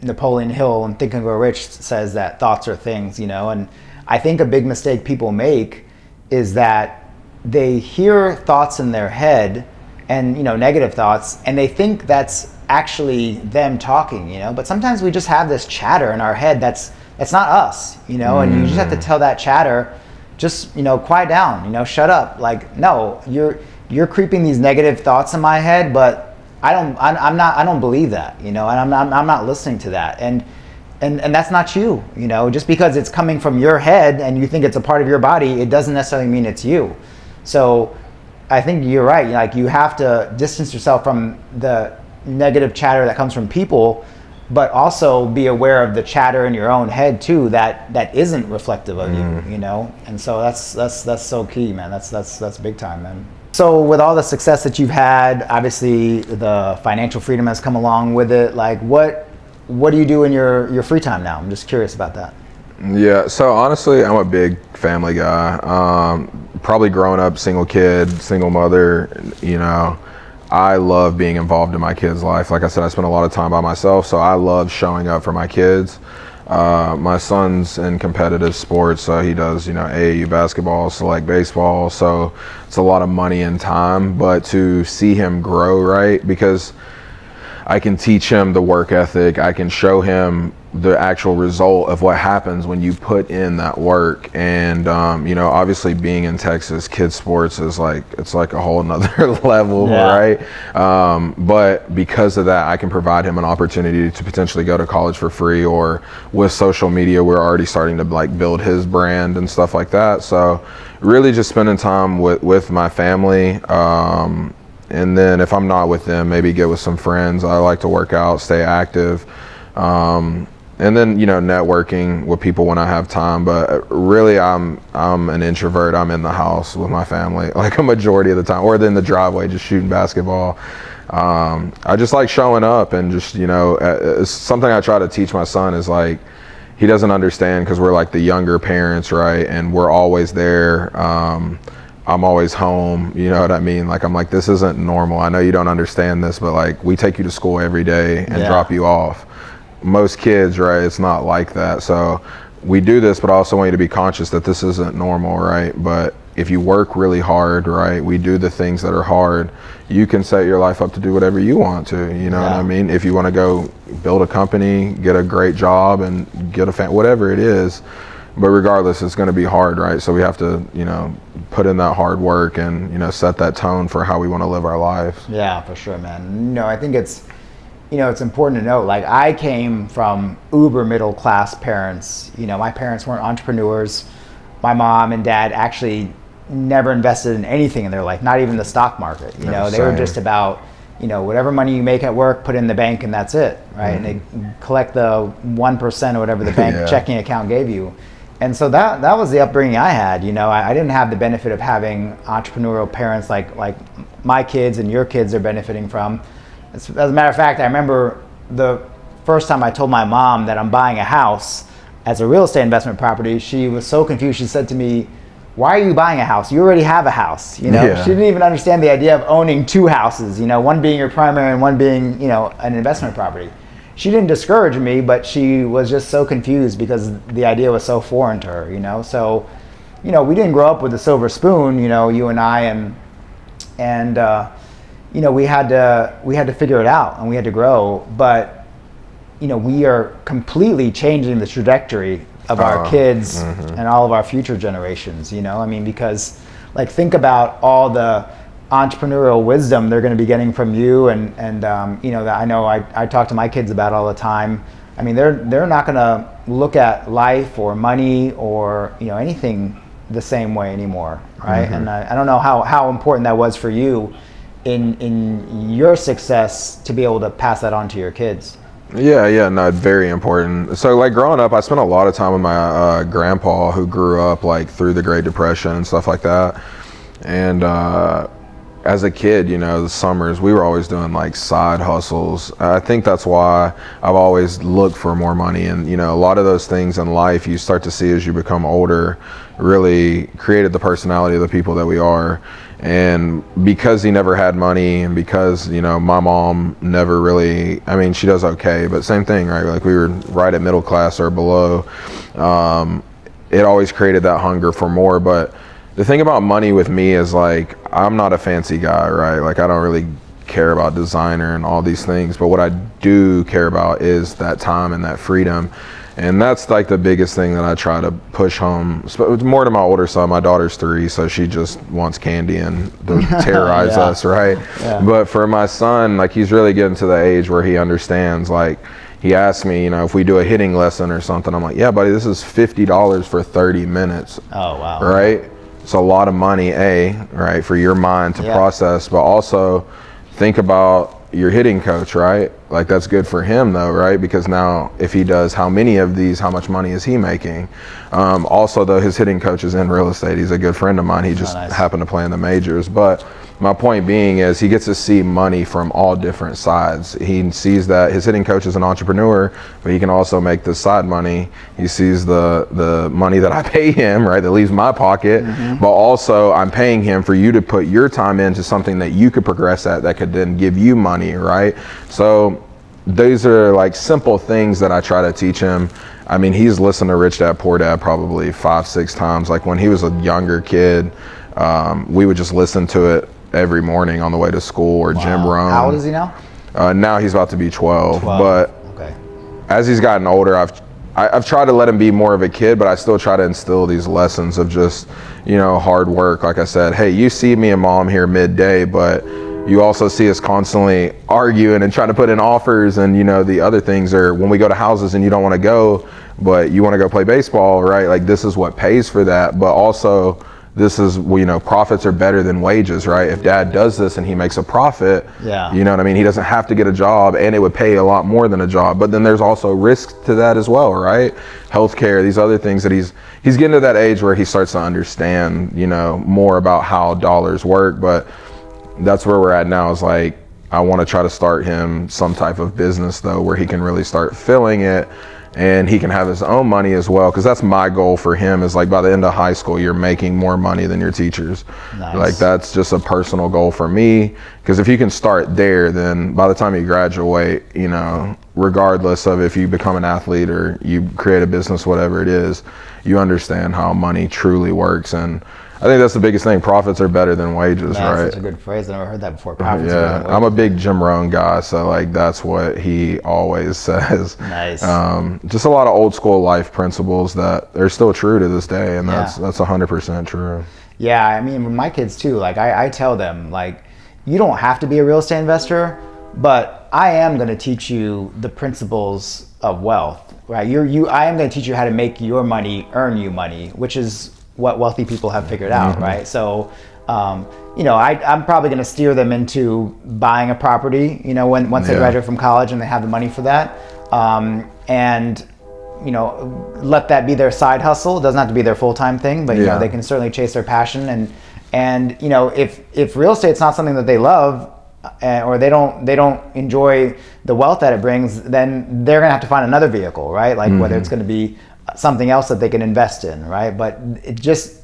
Napoleon Hill and Think and Grow Rich says that thoughts are things, you know, and I think a big mistake people make is that they hear thoughts in their head, and, you know, negative thoughts, and they think that's actually them talking, you know, but sometimes we just have this chatter in our head that's not us, you know, and you just have to tell that chatter, just, you know, quiet down, you know, shut up. Like, no, you're creeping these negative thoughts in my head, but I don't believe that, you know, and I'm not listening to that. And that's not you, you know, just because it's coming from your head and you think it's a part of your body, it doesn't necessarily mean it's you. So I think you're right. Like, you have to distance yourself from the negative chatter that comes from people, but also be aware of the chatter in your own head too, that isn't reflective of you, you know? And so that's so key, man. That's big time, man. So with all the success that you've had, obviously the financial freedom has come along with it. Like, what do you do in your free time now? I'm just curious about that. Yeah, so honestly, I'm a big family guy. Probably growing up single kid, single mother, you know, I love being involved in my kids' life. Like I said, I spend a lot of time by myself, so I love showing up for my kids. My son's in competitive sports, so he does, you know, AAU basketball, select baseball, so it's a lot of money and time, but to see him grow, right, because I can teach him the work ethic, I can show him the actual result of what happens when you put in that work. And you know, obviously being in Texas, kids sports is like, it's like a whole nother level, right? But because of that, I can provide him an opportunity to potentially go to college for free, or with social media, we're already starting to like build his brand and stuff like that. So really just spending time with my family, And then if I'm not with them, maybe get with some friends. I like to work out, stay active. And then, networking with people when I have time. But really, I'm an introvert. I'm in the house with my family, like a majority of the time, or in the driveway, just shooting basketball. I just like showing up, and just, it's something I try to teach my son is like, he doesn't understand because we're like the younger parents, right? And we're always there. I'm always home, you know what I mean? Like, I'm like, this isn't normal. I know you don't understand this, but like, we take you to school every day and drop you off. Most kids, right, it's not like that. So we do this, but I also want you to be conscious that this isn't normal, right? But if you work really hard, right, we do the things that are hard, you can set your life up to do whatever you want to, you know what I mean? If you want to go build a company, get a great job, and get a whatever it is. But regardless, it's going to be hard, right? So we have to, put in that hard work and, set that tone for how we want to live our lives. Yeah, for sure, man. I think it's, it's important to note, like, I came from uber middle class parents. My parents weren't entrepreneurs. My mom and dad actually never invested in anything in their life, not even the stock market. They were just about, whatever money you make at work, put in the bank, and that's it, right? And they collect the 1% or whatever the bank checking account gave you. And so that was the upbringing I had. I didn't have the benefit of having entrepreneurial parents like my kids and your kids are benefiting from. As a matter of fact, I remember the first time I told my mom that I'm buying a house as a real estate investment property. She was so confused. She said to me, "Why are you buying a house? You already have a house." She didn't even understand the idea of owning two houses, one being your primary and one being, an investment property. She didn't discourage me, but she was just so confused because the idea was so foreign to her, So, we didn't grow up with a silver spoon, you and I, and we had to figure it out, and we had to grow. But, we are completely changing the trajectory of our kids and all of our future generations, because, like, think about all the entrepreneurial wisdom they're going to be getting from you, and that I know I talk to my kids about all the time. I mean, they're not going to look at life or money or anything the same way anymore, right? And I don't know how important that was for you in your success to be able to pass that on to your kids. Yeah, no, very important. So, like, growing up, I spent a lot of time with my grandpa, who grew up like through the Great Depression and stuff like that. And as a kid, the summers, we were always doing like side hustles. I think that's why I've always looked for more money. And, a lot of those things in life you start to see as you become older really created the personality of the people that we are. And because he never had money, and because, my mom never really, she does okay, but same thing, right? Like, we were right at middle class or below. It always created that hunger for more. But the thing about money with me is, like, I'm not a fancy guy, right? Like, I don't really care about designer and all these things, but what I do care about is that time and that freedom. And that's like the biggest thing that I try to push home. It's more to my older son. My daughter's 3, so she just wants candy and to terrorize us, right? Yeah. But for my son, like, he's really getting to the age where he understands. Like, he asked me, if we do a hitting lesson or something, I'm like, yeah, buddy, this is $50 for 30 minutes. Oh, wow. Right? It's a lot of money, right, for your mind to process, but also think about your hitting coach, right? Like, that's good for him though, right? Because now if he does how many of these, how much money is he making? Also though, his hitting coach is in real estate. He's a good friend of mine. He just happened to play in the majors. But my point being is, he gets to see money from all different sides. He sees that his hitting coach is an entrepreneur, but he can also make the side money. He sees the money that I pay him, right, that leaves my pocket, but also I'm paying him for you to put your time into something that you could progress at that could then give you money, right? So these are like simple things that I try to teach him. He's listened to Rich Dad Poor Dad probably 5-6 times. Like, when he was a younger kid, we would just listen to it every morning on the way to school or gym run. How old is he now? Now he's about to be 12. But as he's gotten older, I've tried to let him be more of a kid, but I still try to instill these lessons of just, hard work. Like I said, hey, you see me and mom here midday, but you also see us constantly arguing and trying to put in offers. And, the other things are when we go to houses and you don't want to go, but you want to go play baseball, right? Like, this is what pays for that. But also, this is, well, you know, profits are better than wages, right? If dad does this and he makes a profit, you know what I mean? He doesn't have to get a job, and it would pay a lot more than a job. But then there's also risks to that as well, right? Healthcare, these other things that he's getting to that age where he starts to understand, you know, more about how dollars work. But that's where we're at now, is like, I want to try to start him some type of business though, where he can really start filling it, and he can have his own money as well, because that's my goal for him, is like by the end of high school you're making more money than your teachers. Nice. Like that's just a personal goal for me, because if you can start there, then by the time you graduate, you know, regardless of if you become an athlete or you create a business, whatever it is, you understand how money truly works. And I think that's the biggest thing. Profits are better than wages, right? That's such a good phrase. I never heard that before. Profits are better than wages. I'm a big Jim Rohn guy, so like that's what he always says. Nice. Just a lot of old school life principles that are still true to this day, and that's 100% true. Yeah, I mean, with my kids too, like I tell them, like, you don't have to be a real estate investor, but I am going to teach you the principles of wealth, right? I am going to teach you how to make your money earn you money, which is what wealthy people have figured out, right? So, you know, I'm probably going to steer them into buying a property, you know, once they graduate from college and they have the money for that, and you know, let that be their side hustle. It doesn't have to be their full-time thing, but you know, they can certainly chase their passion. And you know, if real estate's not something that they love, or they don't enjoy the wealth that it brings, then they're gonna have to find another vehicle, right? Like whether it's gonna be something else that they can invest in, right? But it just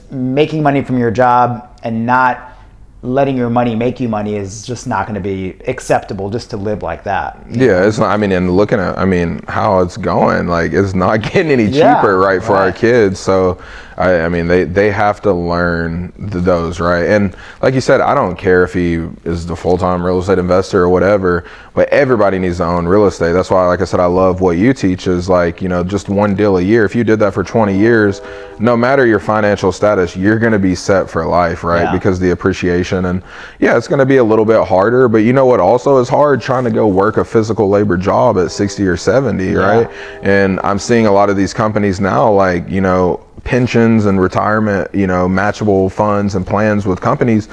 making money from your job and not letting your money make you money is just not going to be acceptable, just to live like that. Yeah, it's not, I mean, and looking at, I mean, how it's going, like it's not getting any cheaper, right, for our kids. So I mean, they have to learn those, right? And like you said, I don't care if he is the full-time real estate investor or whatever, but everybody needs to own real estate. That's why, like I said, I love what you teach, is like, you know, just one deal a year. If you did that for 20 years, no matter your financial status, you're going to be set for life, right? Because the appreciation, and it's going to be a little bit harder, but you know what also is hard? Trying to go work a physical labor job at 60 or 70, right? And I'm seeing a lot of these companies now, like, you know, pensions and retirement, you know, matchable funds and plans with companies.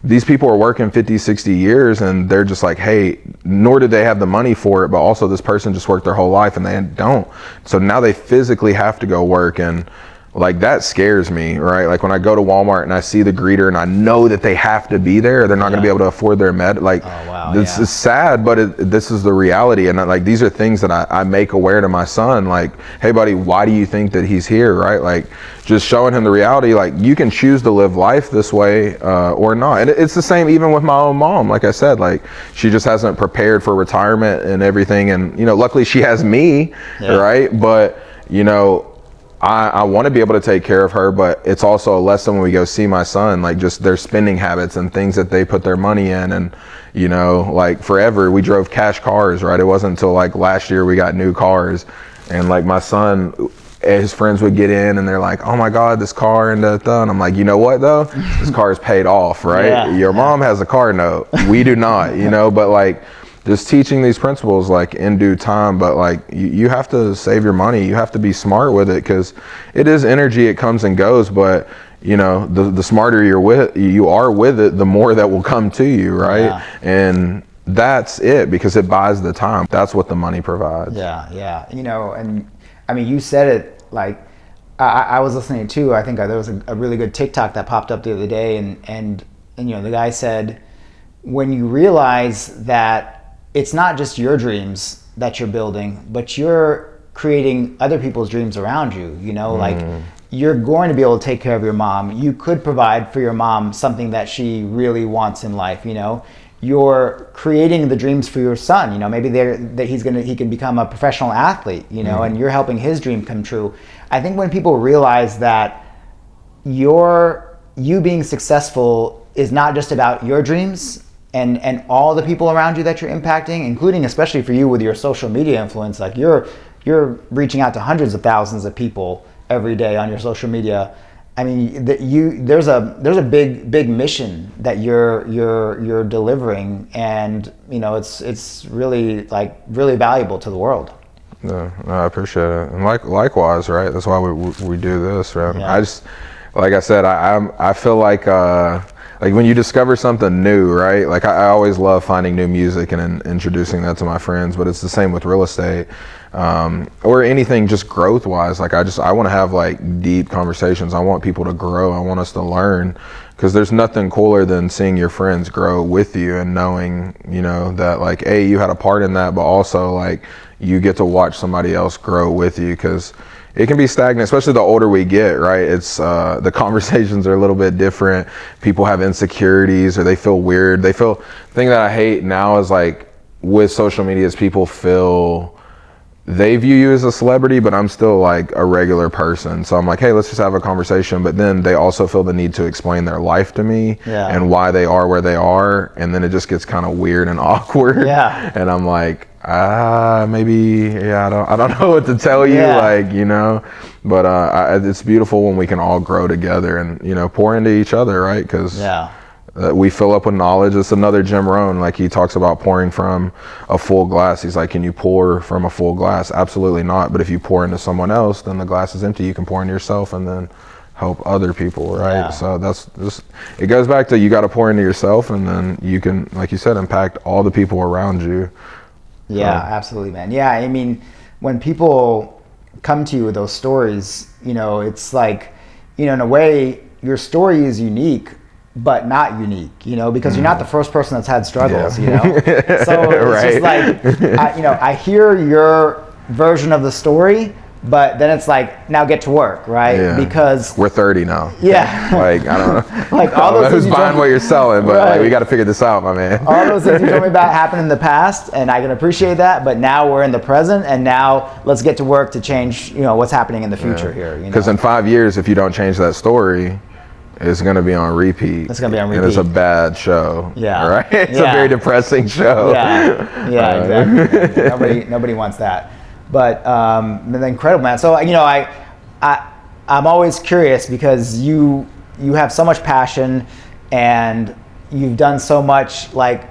These people are working 50, 60 years, and they're just like, hey, nor did they have the money for it, but also this person just worked their whole life and they don't. So now they physically have to go work, and like that scares me, right? Like when I go to Walmart and I see the greeter and I know that they have to be there, they're not going to be able to afford their med. Like, this is sad, but this is the reality. And like, these are things that I make aware to my son. Like, hey buddy, why do you think that he's here, right? Like just showing him the reality, like you can choose to live life this way or not. And it's the same even with my own mom. Like I said, like she just hasn't prepared for retirement and everything. And, you know, luckily she has me, right? But, you know, I want to be able to take care of her, but it's also a lesson when we go see my son, like just their spending habits and things that they put their money in. And, you know, like forever we drove cash cars, right? It wasn't until like last year we got new cars, and like my son, his friends would get in and they're like, oh my God, this car and and I'm like, you know what though? This car is paid off, right? Your mom has a car note. We do not, you know, but like, just teaching these principles like in due time, but like you have to save your money. You have to be smart with it, because it is energy. It comes and goes, but you know, the smarter you are with it, the more that will come to you, right? And that's it, because it buys the time. That's what the money provides. You know, and I mean, you said it like, I was listening to, I think there was a really good TikTok that popped up the other day, and you know, the guy said, when you realize that it's not just your dreams that you're building, but you're creating other people's dreams around you, you know, like you're going to be able to take care of your mom. You could provide for your mom something that she really wants in life, you know. You're creating the dreams for your son, you know, maybe he can become a professional athlete, you know, and you're helping his dream come true. I think when people realize that you being successful is not just about your dreams, and all the people around you that you're impacting, including especially for you with your social media influence, like you're reaching out to hundreds of thousands of people every day on your social media. I mean, there's a big mission that you're delivering, and you know, it's really really valuable to the world. No, I appreciate it, and likewise, right? That's why we do this, right? like I said, I feel like when you discover something new, right? Like I always love finding new music and introducing that to my friends, but it's the same with real estate, or anything just growth wise. Like I want to have like deep conversations. I want people to grow. I want us to learn, because there's nothing cooler than seeing your friends grow with you and knowing, you know, that like, A, you had a part in that, but also like you get to watch somebody else grow with you, because it can be stagnant, especially the older we get, right? It's the conversations are a little bit different. People have insecurities, or they feel weird. The thing that I hate now is like with social media is people feel they view you as a celebrity, but I'm still like a regular person. So I'm like, hey, let's just have a conversation. But then they also feel the need to explain their life to me and why they are where they are. And then it just gets kind of weird and awkward. Yeah. And I'm like, maybe, I don't know what to tell you, like, you know, but it's beautiful when we can all grow together and, you know, pour into each other, right? Because we fill up with knowledge. It's another Jim Rohn, like he talks about pouring from a full glass. He's like, can you pour from a full glass? Absolutely not. But if you pour into someone else, then the glass is empty. You can pour into yourself and then help other people, right? So that's just, it goes back to, you got to pour into yourself, and then you can, like you said, impact all the people around you. Yeah, absolutely, man. Yeah, I mean, when people come to you with those stories, you know, it's like, you know, in a way, your story is unique, but not unique, you know, because you're not the first person that's had struggles, you know? So it's just like, you know, I hear your version of the story, but then it's like, now get to work, right? Because we're 30 now. Like, I don't know. Like all those who's buying what you're selling, but like, we got to figure this out, my man. All those things you told me about happened in the past, and I can appreciate that, but now we're in the present, and now let's get to work to change, you know, what's happening in the future here. Because in 5 years, if you don't change that story, it's going to be on repeat. It's going to be on repeat. And it's a bad show. Right? It's a very depressing show. Exactly. Nobody wants that. But incredible, man. So, you know, I'm always curious, because you have so much passion and you've done so much. Like,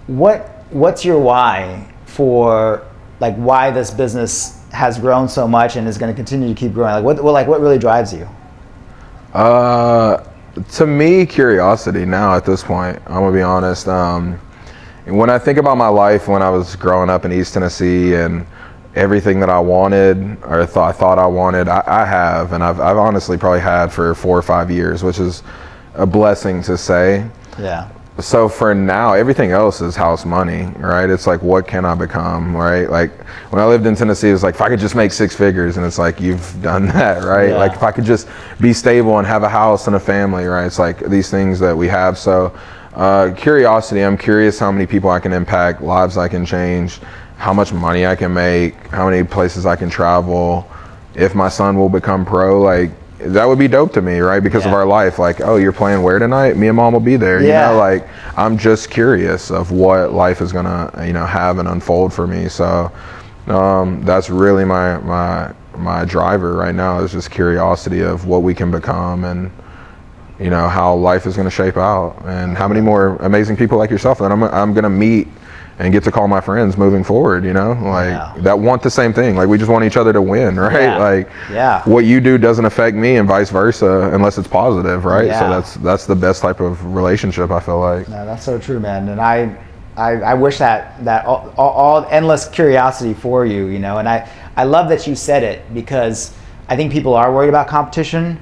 what's your why for, like, why this business has grown so much and is going to continue to keep growing? Like, what really drives you? To me, curiosity now at this point. I'm gonna be honest. When I think about my life when I was growing up in East Tennessee and everything that I wanted or thought I wanted, I have, and I've honestly probably had for 4 or 5 years, which is a blessing to say. So for now, everything else is house money, right? It's like, what can I become, right? Like when I lived in Tennessee, it was like, if I could just make 6 figures, and it's like, you've done that, right? Like if I could just be stable and have a house and a family, right? It's like these things that we have. So curiosity, I'm curious how many people I can impact, lives I can change, how much money I can make, how many places I can travel, if my son will become pro, like, that would be dope to me, right? Because of our life. Like, oh, you're playing where tonight? Me and mom will be there. You know, like, I'm just curious of what life is gonna, you know, have and unfold for me. So that's really my driver right now, is just curiosity of what we can become, and, you know, how life is gonna shape out, and how many more amazing people like yourself that I'm gonna meet and get to call my friends moving forward, you know, like that want the same thing. Like, we just want each other to win, right? Like, what you do doesn't affect me, and vice versa, unless it's positive, right? So that's the best type of relationship, I feel like. No, that's so true, man. And I wish that all endless curiosity for you, you know. And I love that you said it, because I think people are worried about competition,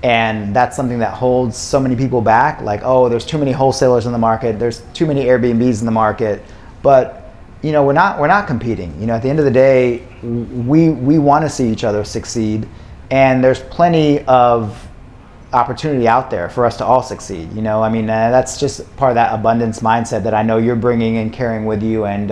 and that's something that holds so many people back. Like, oh, there's too many wholesalers in the market, there's too many Airbnbs in the market. But, you know, we're not competing. You know, at the end of the day, we want to see each other succeed, and there's plenty of opportunity out there for us to all succeed. You know, I mean, that's just part of that abundance mindset that I know you're bringing and carrying with you, and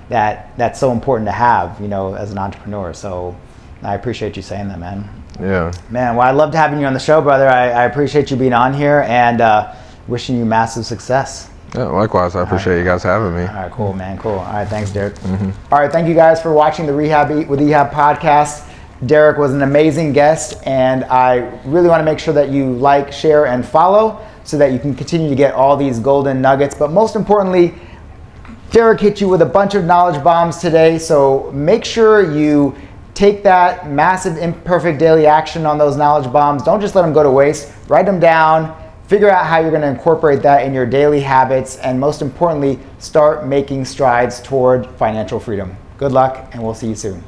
that's so important to have, you know, as an entrepreneur. So I appreciate you saying that, man. Yeah. Man, well, I loved having you on the show, brother. I appreciate you being on here, and wishing you massive success. Yeah, likewise. I appreciate you guys having me. All right, cool, man. Cool. All right, thanks, Derrick. All right, thank you guys for watching the Rehab Eat with Ehab podcast. Derrick was an amazing guest, and I really want to make sure that you like, share, and follow, so that you can continue to get all these golden nuggets. But most importantly, Derrick hit you with a bunch of knowledge bombs today, so make sure you take that massive imperfect daily action on those knowledge bombs. Don't just let them go to waste. Write them down. Figure out how you're going to incorporate that in your daily habits, and most importantly, start making strides toward financial freedom. Good luck, and we'll see you soon.